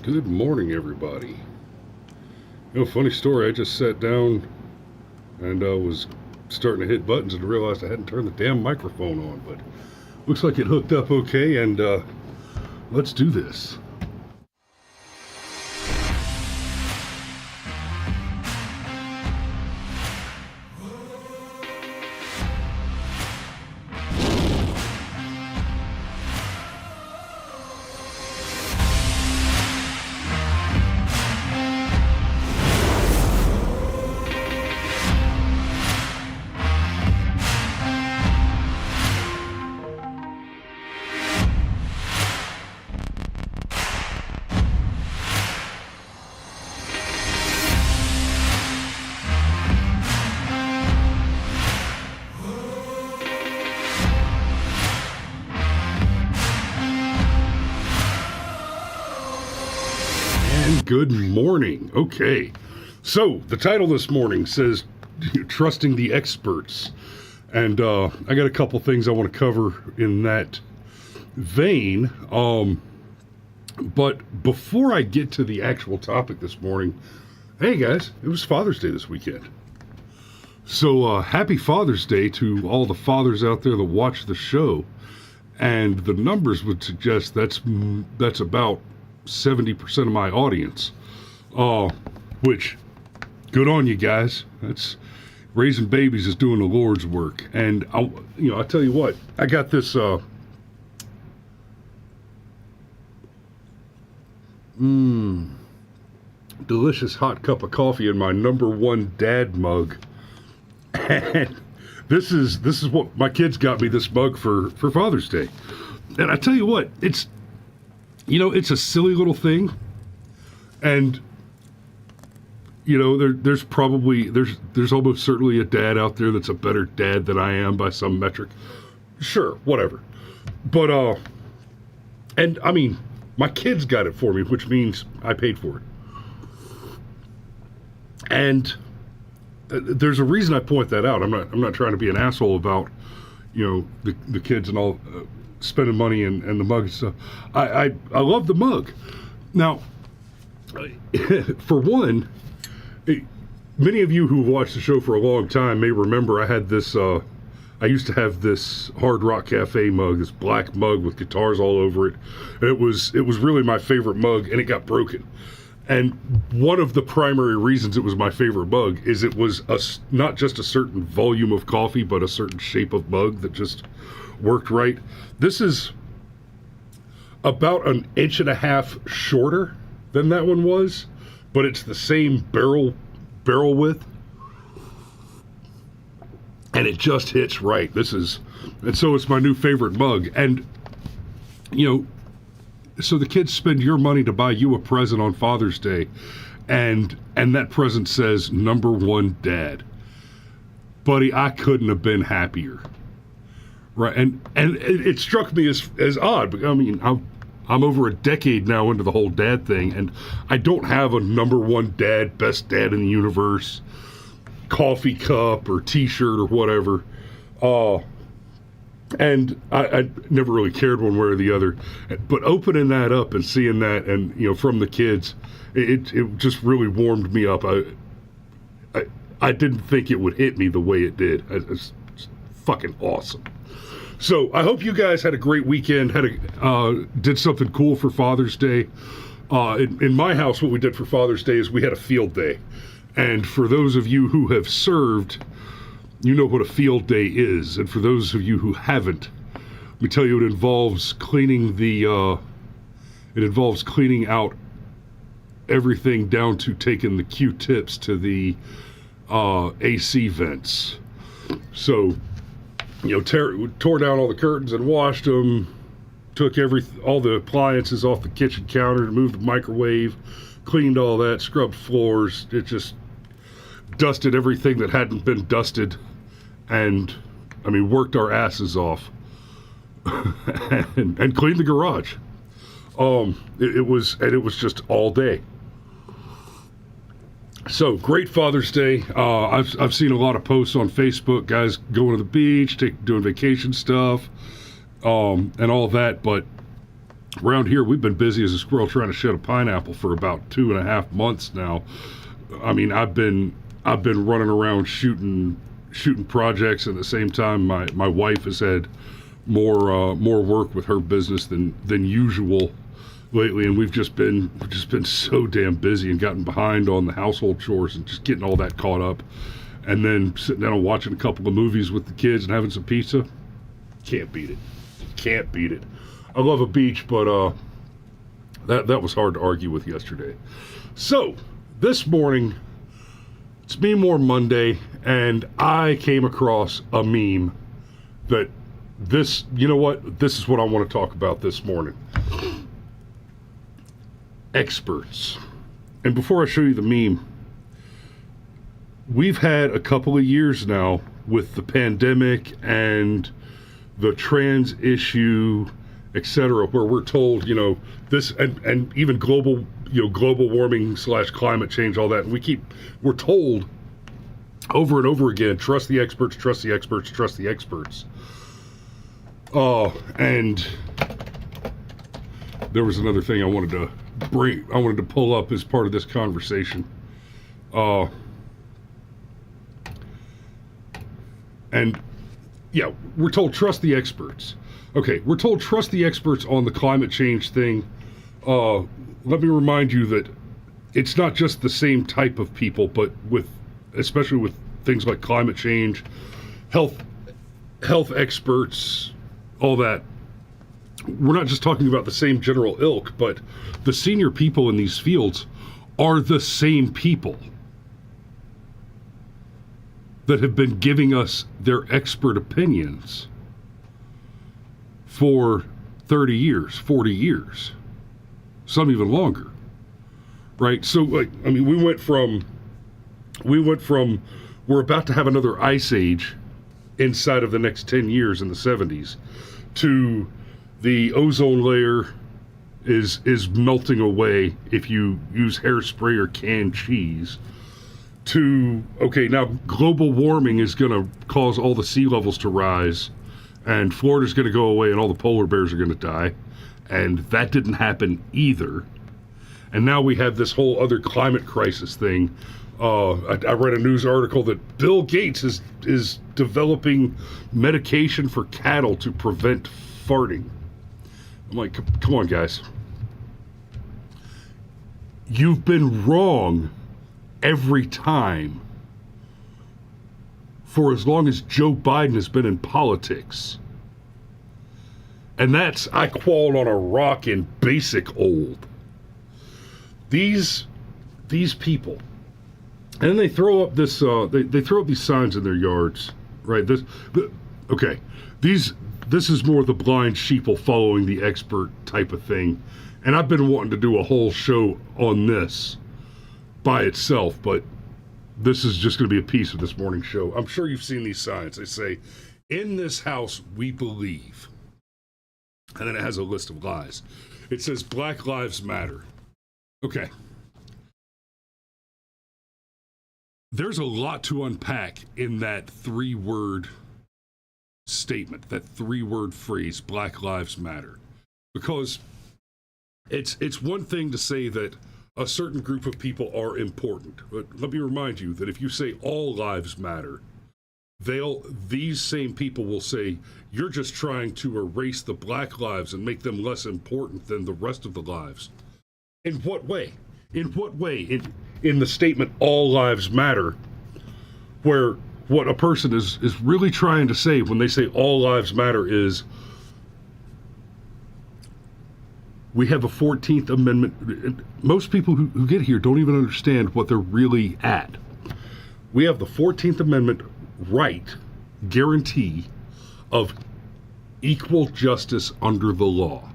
Good morning, everybody. Funny story. I just sat down and was starting to hit buttons and realized I hadn't turned the damn microphone on, but looks like it hooked up okay, and let's do this. Good morning. Okay, so the title this morning says Trusting the Experts, and I got a couple things I want to cover in that vein, but before I get to the actual topic this morning, hey guys, it was Father's Day this weekend. So happy Father's Day to all the fathers out there that watch the show, and the numbers would suggest that's about 70% of my audience, which good on you guys. That's raising babies is doing the Lord's work. And I'll tell you what, I got this delicious hot cup of coffee in my number one dad mug, and this is what my kids got me this mug for Father's Day. And I tell you what, it's a silly little thing, and there's almost certainly a dad out there that's a better dad than I am by some metric. Sure, whatever. But and I mean, my kids got it for me, which means I paid for it. And there's a reason I point that out. I'm not trying to be an asshole about the kids and all. Spending money and the mug and stuff. I love the mug. Now, for one, many of you who watched the show for a long time may remember I had this, I used to have this Hard Rock Cafe mug, this black mug with guitars all over it. And it was really my favorite mug, and it got broken. And one of the primary reasons it was my favorite mug is it was not just a certain volume of coffee, but a certain shape of mug that just worked right. This is about 1.5 inches shorter than that one was, but it's the same barrel width, and it just hits right. And so it's my new favorite mug. And so the kids spend your money to buy you a present on Father's Day, and that present says number one dad. Buddy, I couldn't have been happier. Right, and it struck me as odd. I mean, I'm over a decade now into the whole dad thing, and I don't have a number one dad, best dad in the universe, coffee cup or T-shirt or whatever. And I never really cared one way or the other. But opening that up and seeing that, and from the kids, it just really warmed me up. I didn't think it would hit me the way it did. It's fucking awesome. So I hope you guys had a great weekend, did something cool for Father's Day. In my house, what we did for Father's Day is we had a field day. And for those of you who have served, you know what a field day is. And for those of you who haven't, let me tell you, it involves cleaning out everything down to taking the Q-tips to the AC vents. So tore down all the curtains and washed them, took all the appliances off the kitchen counter, moved the microwave, cleaned all that, scrubbed floors. It just dusted everything that hadn't been dusted, and worked our asses off and cleaned the garage. It was just all day. So, great Father's Day. I've seen a lot of posts on Facebook, guys going to the beach, doing vacation stuff, and all that, but Around here, we've been busy as a squirrel trying to shed a pineapple for about 2.5 months now. I mean, I've been running around shooting projects, and at the same time, my wife has had more work with her business than usual lately, and we've just been so damn busy and gotten behind on the household chores and just getting all that caught up, and then sitting down and watching a couple of movies with the kids and having some pizza. Can't beat it. Can't beat it. I love a beach, but that was hard to argue with yesterday. So this morning, it's Me More Monday, and I came across a meme that you know what? This is what I want to talk about this morning. Experts. And before I show you the meme, we've had a couple of years now with the pandemic and the trans issue, etc., where we're told, this and even global warming / climate change, all that. And we're told over and over again, trust the experts, trust the experts, trust the experts. And there was another thing I wanted to pull up as part of this conversation. And yeah, we're told trust the experts. Okay, we're told trust the experts on the climate change thing. Let me remind you that it's not just the same type of people, but especially with things like climate change, health experts, all that. We're not just talking about the same general ilk, but the senior people in these fields are the same people that have been giving us their expert opinions for 30 years, 40 years, some even longer, right? So, we went from we're about to have another ice age inside of the next 10 years in the 70s, to the ozone layer is melting away if you use hairspray or canned cheese, to, okay, now global warming is going to cause all the sea levels to rise, and Florida's going to go away and all the polar bears are going to die, and that didn't happen either. And now we have this whole other climate crisis thing. I read a news article that Bill Gates is developing medication for cattle to prevent farting. I'm like, come on, guys. You've been wrong every time for as long as Joe Biden has been in politics. And I called on a rock in basic old. These people, and then they throw up this. They throw up these signs in their yards, right? This is more the blind sheeple following the expert type of thing, and I've been wanting to do a whole show on this by itself, but this is just going to be a piece of this morning's show. I'm sure you've seen these signs. They say, "In this house we believe," and then it has a list of lies. It says Black Lives Matter. Okay. There's a lot to unpack in that 3-word statement, that 3-word phrase, Black Lives Matter. Because it's one thing to say that a certain group of people are important. But let me remind you that if you say all lives matter, these same people will say, you're just trying to erase the black lives and make them less important than the rest of the lives. In what way? In what way? In the statement, all lives matter, where what a person is really trying to say when they say all lives matter is, we have a 14th Amendment. Most people who get here don't even understand what they're really at. We have the 14th Amendment right, guarantee of equal justice under the law.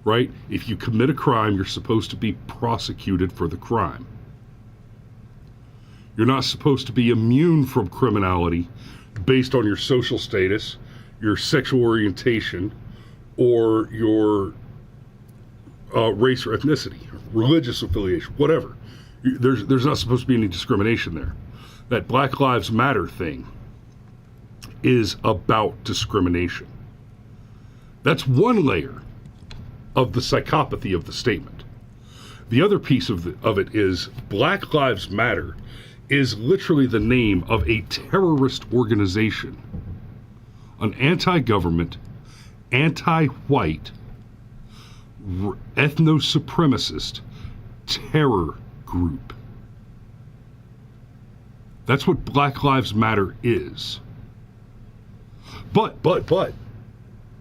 Right? If you commit a crime, you're supposed to be prosecuted for the crime. You're not supposed to be immune from criminality based on your social status, your sexual orientation, or your race or ethnicity, religious affiliation, whatever. There's not supposed to be any discrimination there. That Black Lives Matter thing is about discrimination. That's one layer of the psychopathy of the statement. The other piece of it is Black Lives Matter is literally the name of a terrorist organization, an anti-government, anti-white, ethno-supremacist terror group. That's what Black Lives Matter is. But,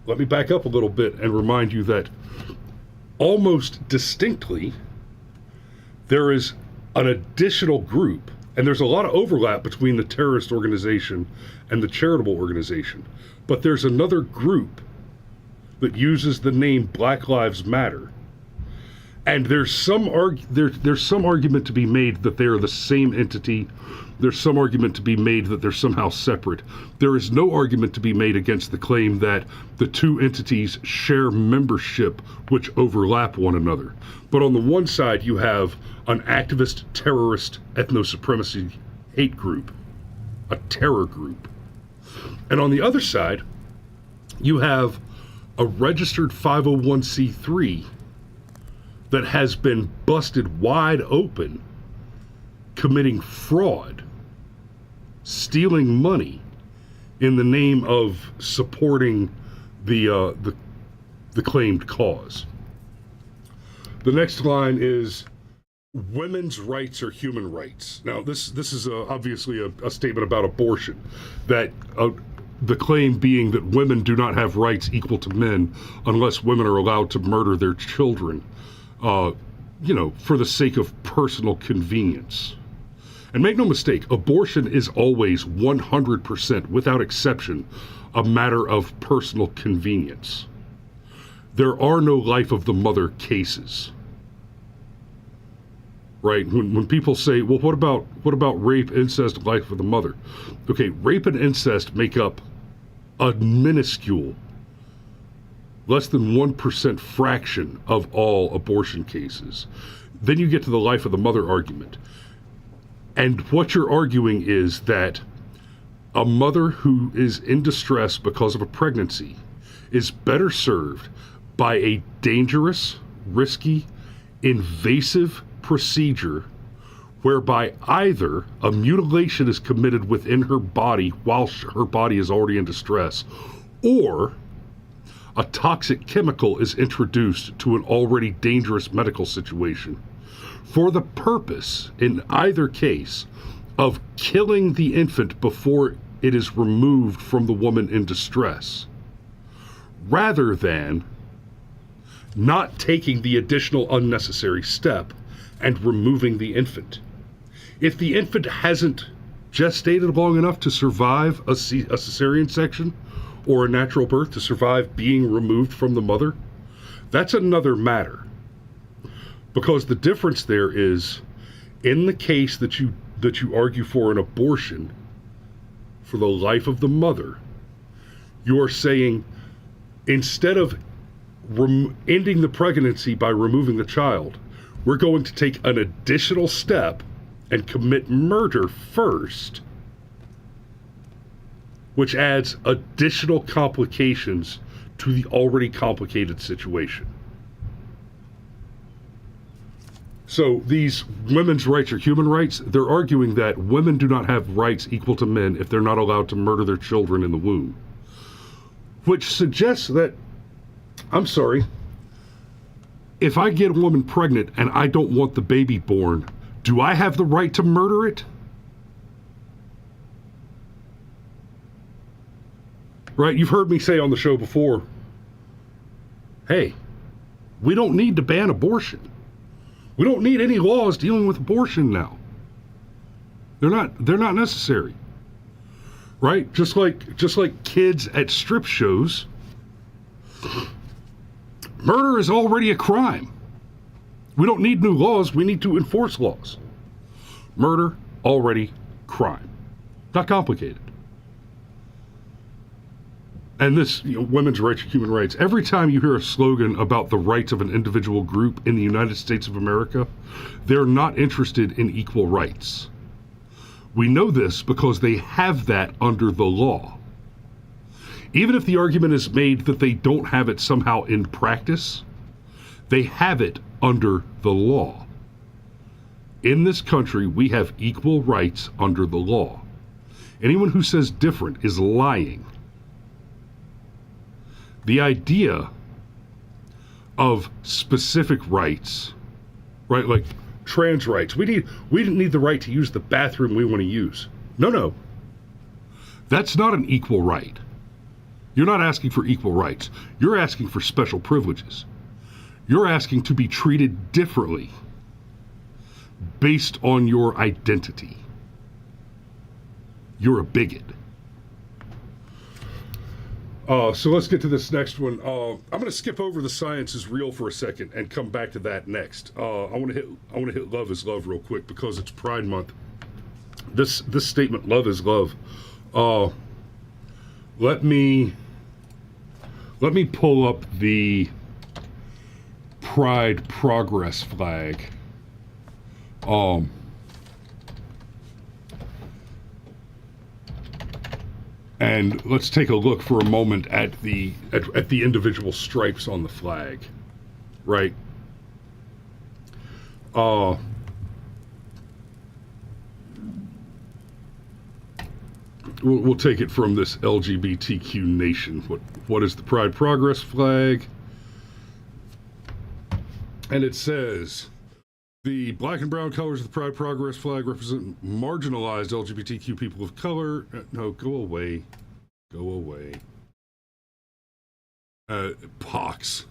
let me back up a little bit and remind you that almost distinctly, there is an additional group, and there's a lot of overlap between the terrorist organization and the charitable organization, but there's another group that uses the name Black Lives Matter. And there's some argument to be made that they are the same entity. There's some argument to be made that they're somehow separate. There is no argument to be made against the claim that the two entities share membership which overlap one another. But on the one side, you have an activist, terrorist, ethno-supremacy hate group, a terror group. And on the other side, you have a registered 501c3 that has been busted wide open, committing fraud, stealing money in the name of supporting the claimed cause. The next line is, women's rights are human rights. Now, this is obviously a statement about abortion, that the claim being that women do not have rights equal to men unless women are allowed to murder their children, for the sake of personal convenience. And make no mistake, abortion is always 100%, without exception, a matter of personal convenience. There are no life of the mother cases. Right? When people say, well, what about rape, incest, life of the mother? Okay, rape and incest make up a minuscule, less than 1% fraction of all abortion cases. Then you get to the life of the mother argument. And what you're arguing is that a mother who is in distress because of a pregnancy is better served by a dangerous, risky, invasive procedure whereby either a mutilation is committed within her body while her body is already in distress, or a toxic chemical is introduced to an already dangerous medical situation for the purpose, in either case, of killing the infant before it is removed from the woman in distress, rather than not taking the additional unnecessary step and removing the infant. If the infant hasn't gestated long enough to survive a cesarean section or a natural birth, to survive being removed from the mother, that's another matter. Because the difference there is, in the case that you argue for an abortion for the life of the mother, you are saying, instead of ending the pregnancy by removing the child, we're going to take an additional step and commit murder first, which adds additional complications to the already complicated situation. So these women's rights are human rights. They're arguing that women do not have rights equal to men if they're not allowed to murder their children in the womb, which suggests that, I'm sorry, if I get a woman pregnant and I don't want the baby born, do I have the right to murder it? Right? You've heard me say on the show before, hey, we don't need to ban abortion. We don't need any laws dealing with abortion now. They're not necessary. Right? Just like kids at strip shows, murder is already a crime. We don't need new laws, we need to enforce laws. Murder, already crime. Not complicated. And this, women's rights, human rights, every time you hear a slogan about the rights of an individual group in the United States of America, they're not interested in equal rights. We know this because they have that under the law. Even if the argument is made that they don't have it somehow in practice, They have it under the law. In this country, we have equal rights under the law. Anyone who says different is lying. The idea of specific rights, right, like trans rights, we didn't need the right to use the bathroom we want to use. No. That's not an equal right. You're not asking for equal rights. You're asking for special privileges. You're asking to be treated differently based on your identity. You're a bigot. So let's get to this next one. I'm going to skip over the science is real for a second and come back to that next. I want to hit love is love real quick because it's Pride Month. This statement, love is love. Let me pull up the Pride Progress flag. And let's take a look for a moment at the individual stripes on the flag, right? We'll take it from this LGBTQ nation. What is the Pride Progress flag? And it says, the black and brown colors of the Pride Progress flag represent marginalized LGBTQ people of color. No, go away. Go away. Pox.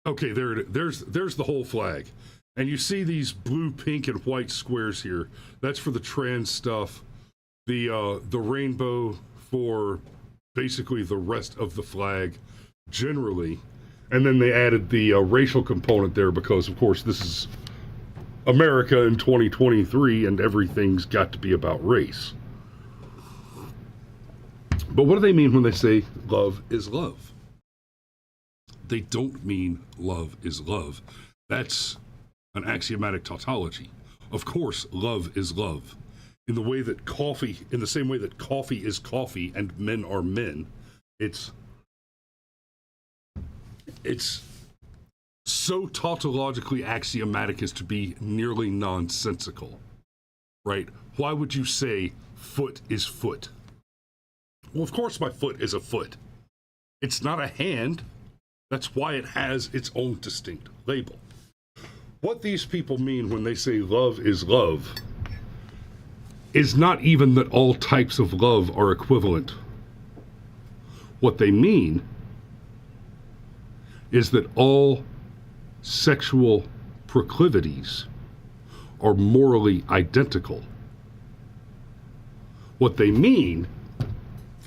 Okay, there's the whole flag. And you see these blue, pink, and white squares here. That's for the trans stuff. The rainbow for basically the rest of the flag generally. And then they added the racial component there because, of course, this is America in 2023 and everything's got to be about race. But what do they mean when they say love is love? They don't mean love is love. That's an axiomatic tautology. Of course, love is love. In the same way that coffee is coffee and men are men, it's so tautologically axiomatic as to be nearly nonsensical, right? Why would you say foot is foot? Well, of course my foot is a foot. It's not a hand. That's why it has its own distinct label. What these people mean when they say love is not even that all types of love are equivalent. What they mean is that all sexual proclivities are morally identical. What they mean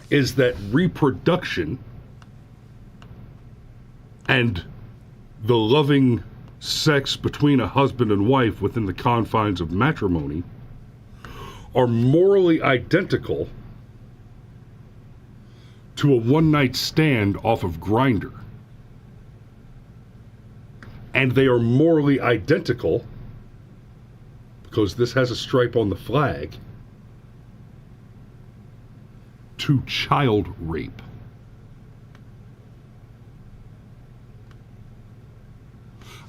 is that reproduction and the loving sex between a husband and wife within the confines of matrimony are morally identical to a one-night stand off of Grindr. And they are morally identical, because this has a stripe on the flag, to child rape.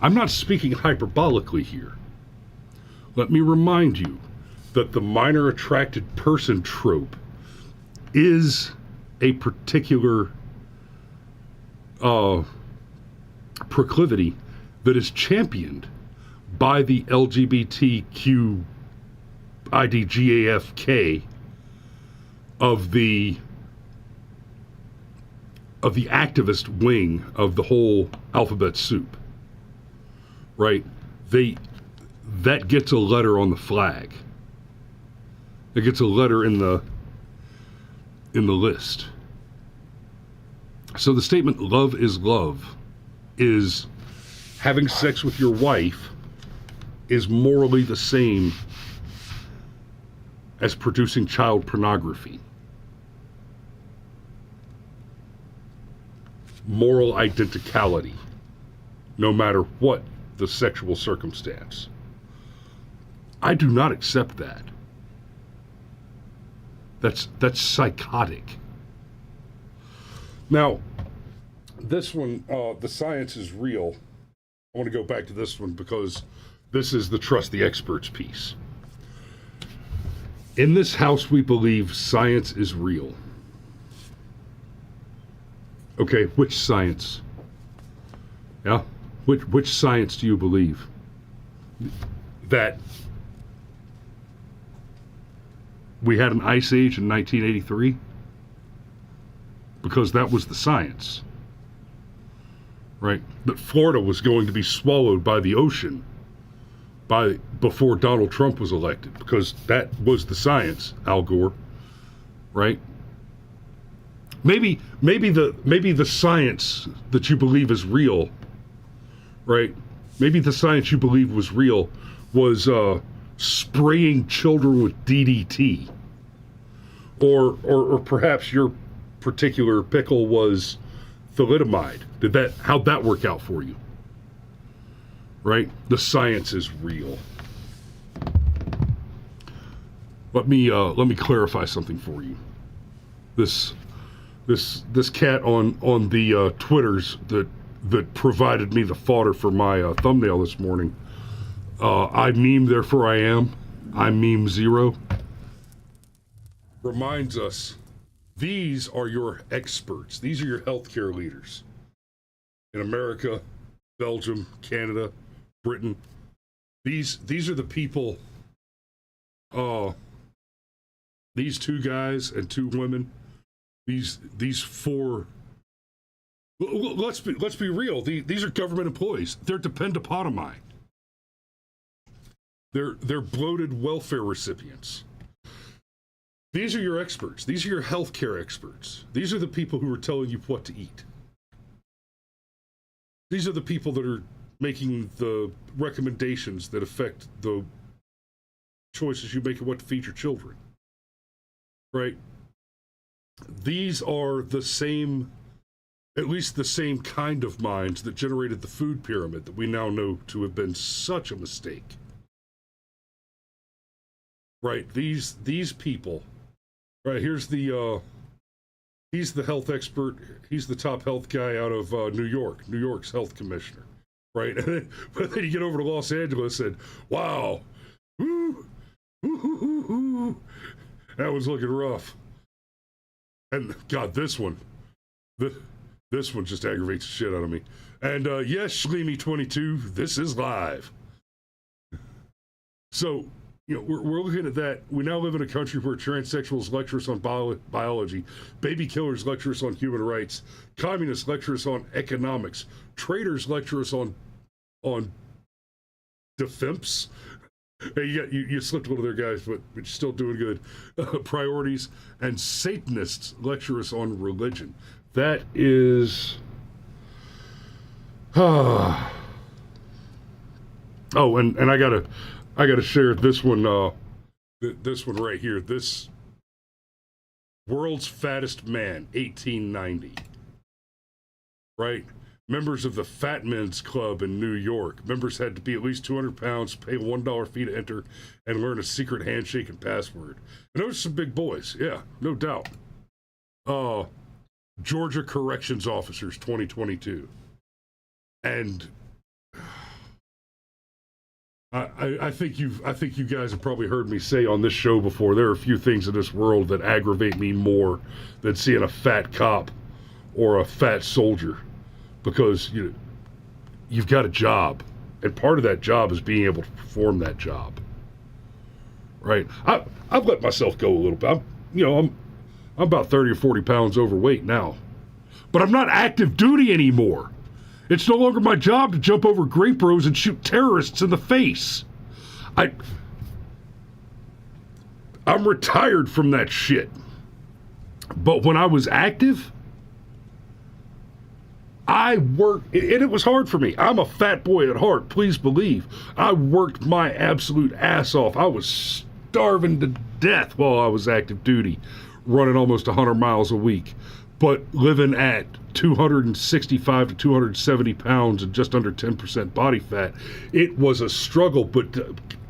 I'm not speaking hyperbolically here. Let me remind you that the minor attracted person trope is a particular proclivity that is championed by the LGBTQ IDGAFK of the activist wing of the whole alphabet soup. Right? That gets a letter on the flag. It gets a letter in the list. So the statement love is having sex with your wife is morally the same as producing child pornography. Moral identicality, no matter what the sexual circumstance. I do not accept that. That's psychotic. Now, this one, the science is real. I want to go back to this one because this is the trust the experts piece. In this house, we believe science is real. Okay, which science? Yeah? Which science do you believe? That we had an ice age in 1983? Because that was the science. Right? That Florida was going to be swallowed by the ocean before Donald Trump was elected, because that was the science, Al Gore. Right? Maybe the science that you believe is real, right? Maybe the science you believe was real was spraying children with DDT, or perhaps your particular pickle was thalidomide. How'd that work out for you? Right? The science is real. Let me clarify something for you. This cat on the Twitters that provided me the fodder for my thumbnail this morning. I meme, therefore I am. I meme zero. Reminds us, these are your experts. These are your healthcare leaders in America, Belgium, Canada, Britain. These are the people. These two guys and two women. These four. Let's be real. These are government employees. They're dependapotami. They're bloated welfare recipients. These are your experts. These are your healthcare experts. These are the people who are telling you what to eat. These are the people that are making the recommendations that affect the choices you make of what to feed your children. Right? These are the same, at least the same kind of minds that generated the food pyramid that we now know to have been such a mistake. Right? These people. Right, he's the health expert. He's the top health guy out of New York's health commissioner. Right? But then you get over to Los Angeles and, wow, woo, that was looking rough. And God, this one just aggravates the shit out of me. And yes, Shleemy22, this is live. So, we're looking at that. We now live in a country where transsexuals lecture us on biology, baby killers lecture us on human rights, communists lecture us on economics, traitors lecture us on defense. Hey, you slipped a little there, guys, but you're still doing good. Priorities, and Satanists lecture us on religion. That is. Oh, and I gotta share this one. This one right here. This world's fattest man, 1890. Right. Members of the Fat Men's Club in New York. Members had to be at least 200 pounds, pay a $1 fee to enter, and learn a secret handshake and password. And those are some big boys. Yeah, no doubt. Georgia Corrections Officers 2022. And I think you guys have probably heard me say on this show before, there are a few things in this world that aggravate me more than seeing a fat cop or a fat soldier. Because you've got a job, and part of that job is being able to perform that job. Right? I've let myself go a little bit. I'm about 30 or 40 pounds overweight now, but I'm not active duty anymore. It's no longer my job to jump over grape rows and shoot terrorists in the face. I'm retired from that shit. But when I was active, I worked, and it was hard for me. I'm a fat boy at heart, please believe. I worked my absolute ass off. I was starving to death while I was active duty, running almost 100 miles a week, but living at 265 to 270 pounds and just under 10% body fat. It was a struggle, but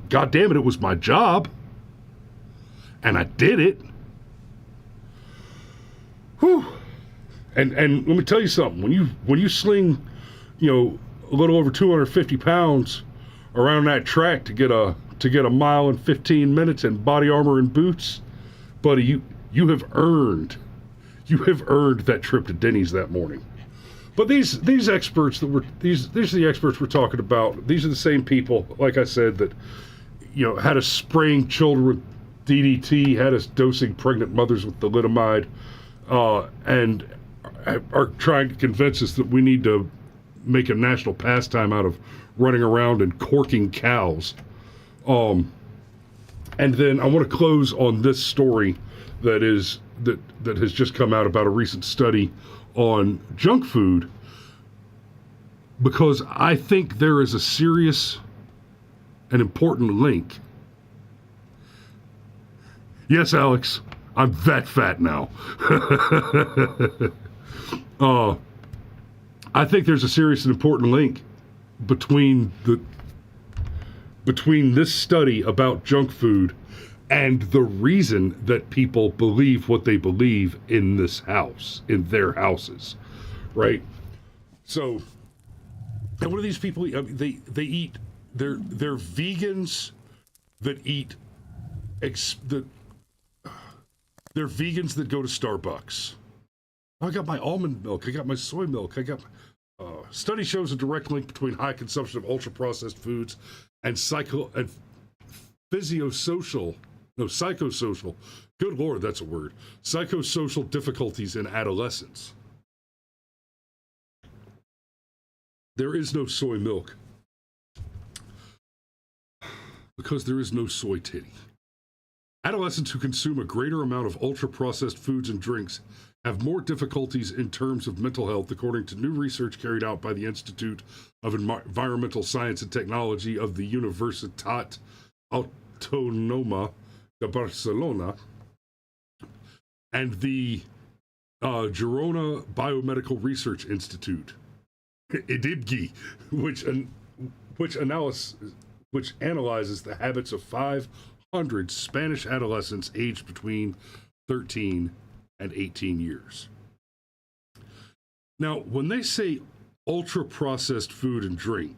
God damn it was my job. And I did it. Whew. And let me tell you something. When you sling, a little over 250 pounds around that track to get a mile in 15 minutes in body armor and boots, buddy, you have earned that trip to Denny's that morning. But these experts these are the experts we're talking about. These are the same people, like I said, that had us spraying children with DDT, had us dosing pregnant mothers with thalidomide, and are trying to convince us that we need to make a national pastime out of running around and corking cows. And then I want to close on this story that has just come out about a recent study on junk food, because I think there is a serious and important link. Yes, Alex, I'm that fat now. I think there's a serious and important link between this study about junk food and the reason that people believe what they believe in their houses, right? So, and what do these people eat? I mean, they eat. They're vegans that eat. They're vegans that go to Starbucks. I got my almond milk. I got my soy milk. I got. Study shows a direct link between high consumption of ultra-processed foods and psychosocial. Good Lord, that's a word. Psychosocial difficulties in adolescence. There is no soy milk because there is no soy titty. Adolescents who consume a greater amount of ultra-processed foods and drinks have more difficulties in terms of mental health, according to new research carried out by the Institute of Environmental Science and Technology of the Universitat Autònoma de Barcelona and the Girona Biomedical Research Institute, IDIBGI, which analyzes the habits of 500 Spanish adolescents aged between 13 and 18 years. Now, when they say ultra-processed food and drink,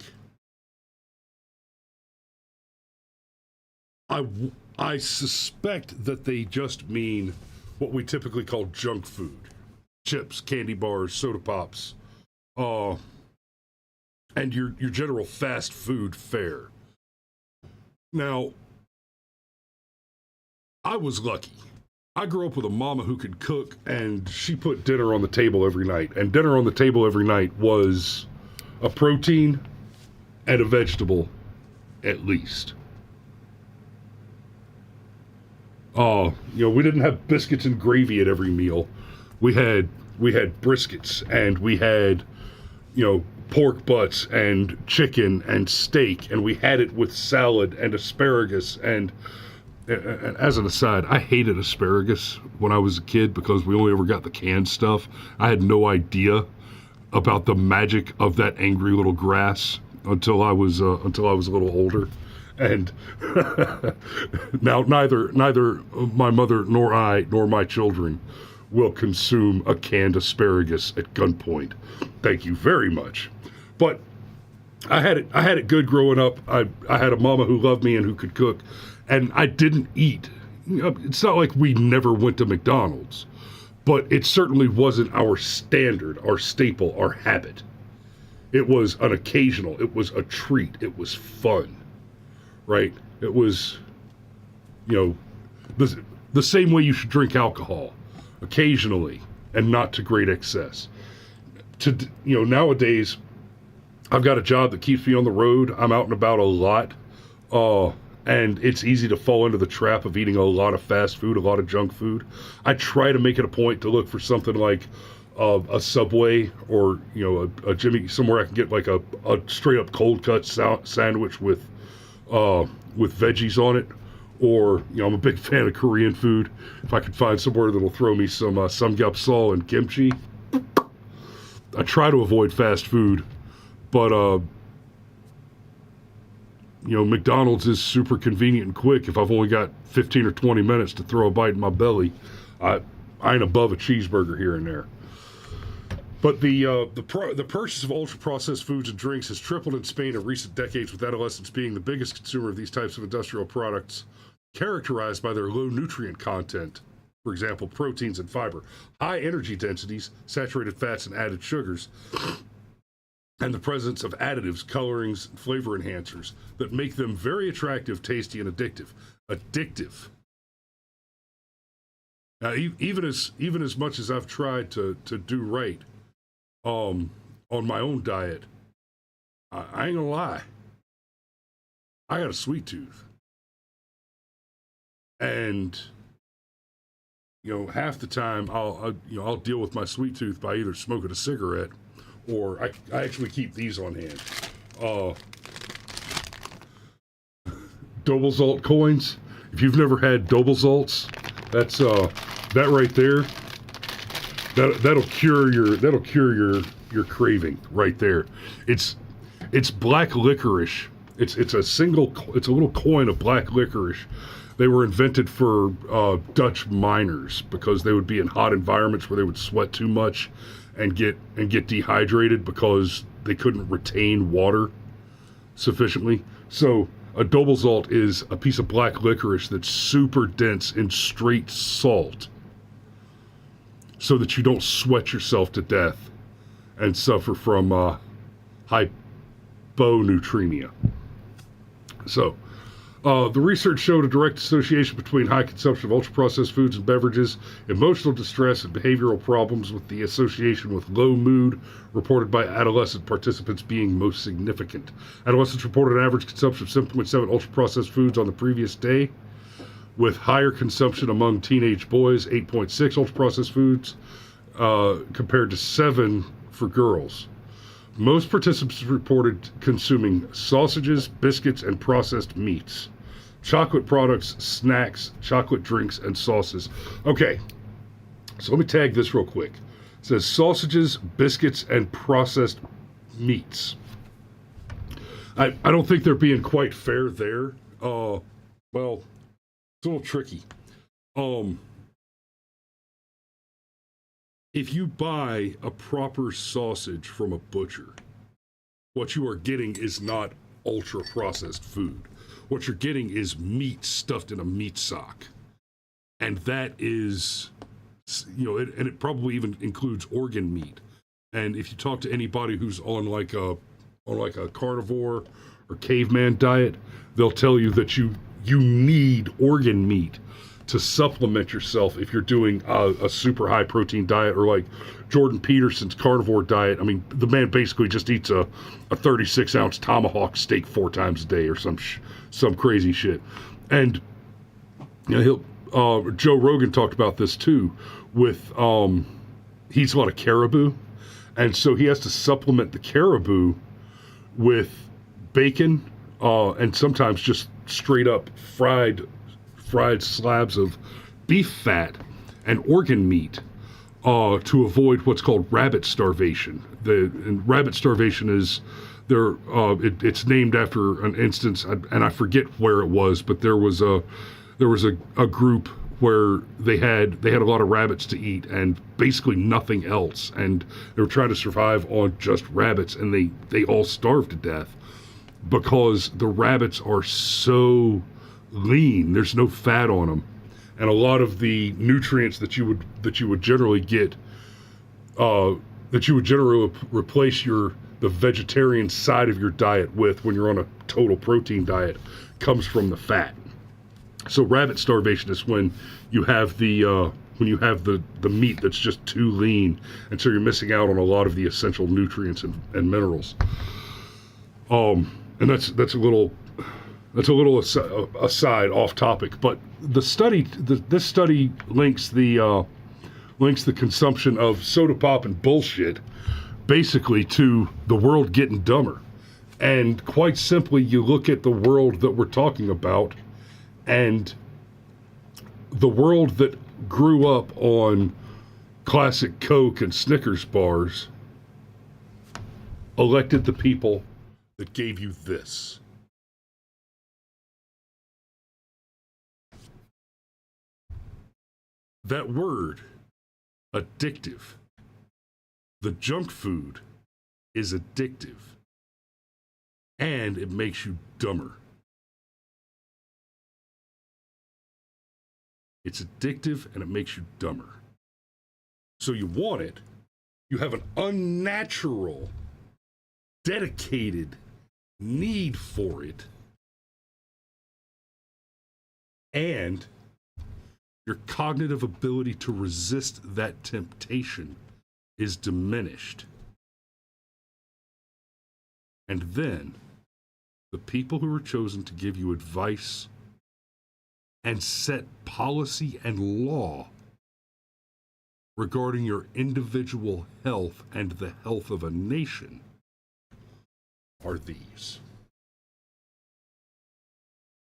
I suspect that they just mean what we typically call junk food. Chips, candy bars, soda pops, and your general fast food fare. Now, I was lucky. I grew up with a mama who could cook, and she put dinner on the table every night. And dinner on the table every night was a protein and a vegetable, at least. We didn't have biscuits and gravy at every meal. We had briskets, and we had, pork butts and chicken and steak, and we had it with salad and asparagus. And as an aside, I hated asparagus when I was a kid because we only ever got the canned stuff. I had no idea about the magic of that angry little grass until I was a little older. And now neither my mother nor I nor my children will consume a canned asparagus at gunpoint. Thank you very much. But I had it good growing up. I had a mama who loved me and who could cook, and I didn't eat. It's not like we never went to McDonald's, but it certainly wasn't our standard, our staple, our habit. It was an occasional. It was a treat. It was fun. Right? It was, the same way you should drink alcohol, occasionally, and not to great excess. Nowadays, I've got a job that keeps me on the road. I'm out and about a lot, and it's easy to fall into the trap of eating a lot of fast food, a lot of junk food. I try to make it a point to look for something like a Subway or, a Jimmy, somewhere I can get like a straight up cold cut sandwich with veggies on it, or I'm a big fan of Korean food. If I could find somewhere that'll throw me some samgyeopsal and kimchi. I try to avoid fast food, but McDonald's is super convenient and quick. If I've only got 15 or 20 minutes to throw a bite in my belly, I ain't above a cheeseburger here and there. But the purchase of ultra processed foods and drinks has tripled in Spain in recent decades, with adolescents being the biggest consumer of these types of industrial products, characterized by their low nutrient content. For example, proteins and fiber, high energy densities, saturated fats, and added sugars, and the presence of additives, colorings, and flavor enhancers that make them very attractive, tasty, and addictive. Addictive. Now, even as much as I've tried to do right, on my own diet, I ain't gonna lie, I got a sweet tooth, and half the time I'll deal with my sweet tooth by either smoking a cigarette, or I actually keep these on hand. Dobelzalt coins. If you've never had Dobelzalts, that's that right there. That'll cure your craving right there. It's black licorice. It's a little coin of black licorice. They were invented for Dutch miners because they would be in hot environments where they would sweat too much and get dehydrated because they couldn't retain water sufficiently. So a Dobelzalt is a piece of black licorice that's super dense in straight salt, so that you don't sweat yourself to death and suffer from hyponatremia. So, the research showed a direct association between high consumption of ultra-processed foods and beverages, emotional distress, and behavioral problems, with the association with low mood reported by adolescent participants being most significant. Adolescents reported an average consumption of 7.7 ultra-processed foods on the previous day, with higher consumption among teenage boys, 8.6 ultra-processed foods, compared to 7 for girls. Most participants reported consuming sausages, biscuits, and processed meats, chocolate products, snacks, chocolate drinks, and sauces. Okay, so let me tag this real quick. It says sausages, biscuits, and processed meats. I don't think they're being quite fair there. Well, it's a little tricky. If you buy a proper sausage from a butcher, what you are getting is not ultra processed food. What you're getting is meat stuffed in a meat sock. And that is, and it probably even includes organ meat. And if you talk to anybody who's on like a carnivore or caveman diet, they'll tell you that you need organ meat to supplement yourself if you're doing a super high protein diet, or like Jordan Peterson's carnivore diet. I mean, the man basically just eats a 36-ounce tomahawk steak 4 times a day or some crazy shit. And Joe Rogan talked about this too. With he eats a lot of caribou, and so he has to supplement the caribou with bacon, and sometimes just straight up fried slabs of beef fat and organ meat, to avoid what's called rabbit starvation. And rabbit starvation is it's named after an instance, and I forget where it was, but there was a group where they had a lot of rabbits to eat and basically nothing else, and they were trying to survive on just rabbits, and they all starved to death because the rabbits are so lean. There's no fat on them, and a lot of the nutrients that you would generally get, that you would generally replace the vegetarian side of your diet with when you're on a total protein diet, comes from the fat. So rabbit starvation is when you have the meat that's just too lean, and so you're missing out on a lot of the essential nutrients and minerals. And that's a little aside, off topic, but this study links the consumption of soda pop and bullshit basically to the world getting dumber. And quite simply, you look at the world that we're talking about, and the world that grew up on classic Coke and Snickers bars elected the people that gave you this. That word, addictive, The junk food is addictive, and it makes you dumber. It's addictive, and it makes you dumber. So you want it. You have an unnatural, dedicated need for it. And your cognitive ability to resist that temptation is diminished. And then the people who are chosen to give you advice and set policy and law regarding your individual health and the health of a nation are these.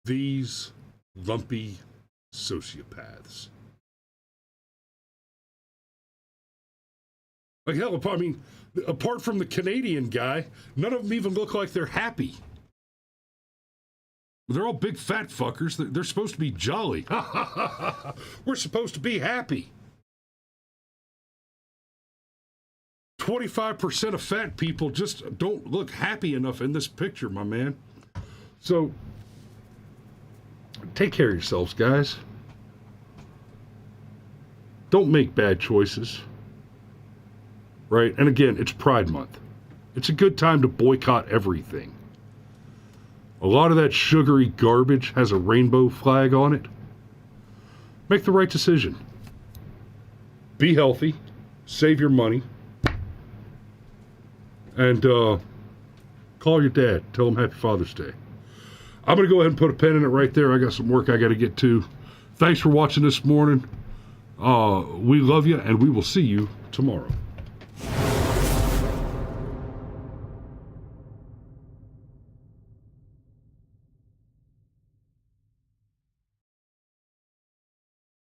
These lumpy sociopaths. Like hell, I mean, apart from the Canadian guy, none of them even look like they're happy. They're all big fat fuckers. They're supposed to be jolly. We're supposed to be happy. 25% of fat people just don't look happy enough in this picture, my man. So, take care of yourselves, guys. Don't make bad choices. Right? And again, it's Pride Month. It's a good time to boycott everything. A lot of that sugary garbage has a rainbow flag on it. Make the right decision. Be healthy. Save your money. And call your dad. Tell him Happy Father's Day. I'm going to go ahead and put a pin in it right there. I got some work I got to get to. Thanks for watching this morning. We love you, and we will see you tomorrow.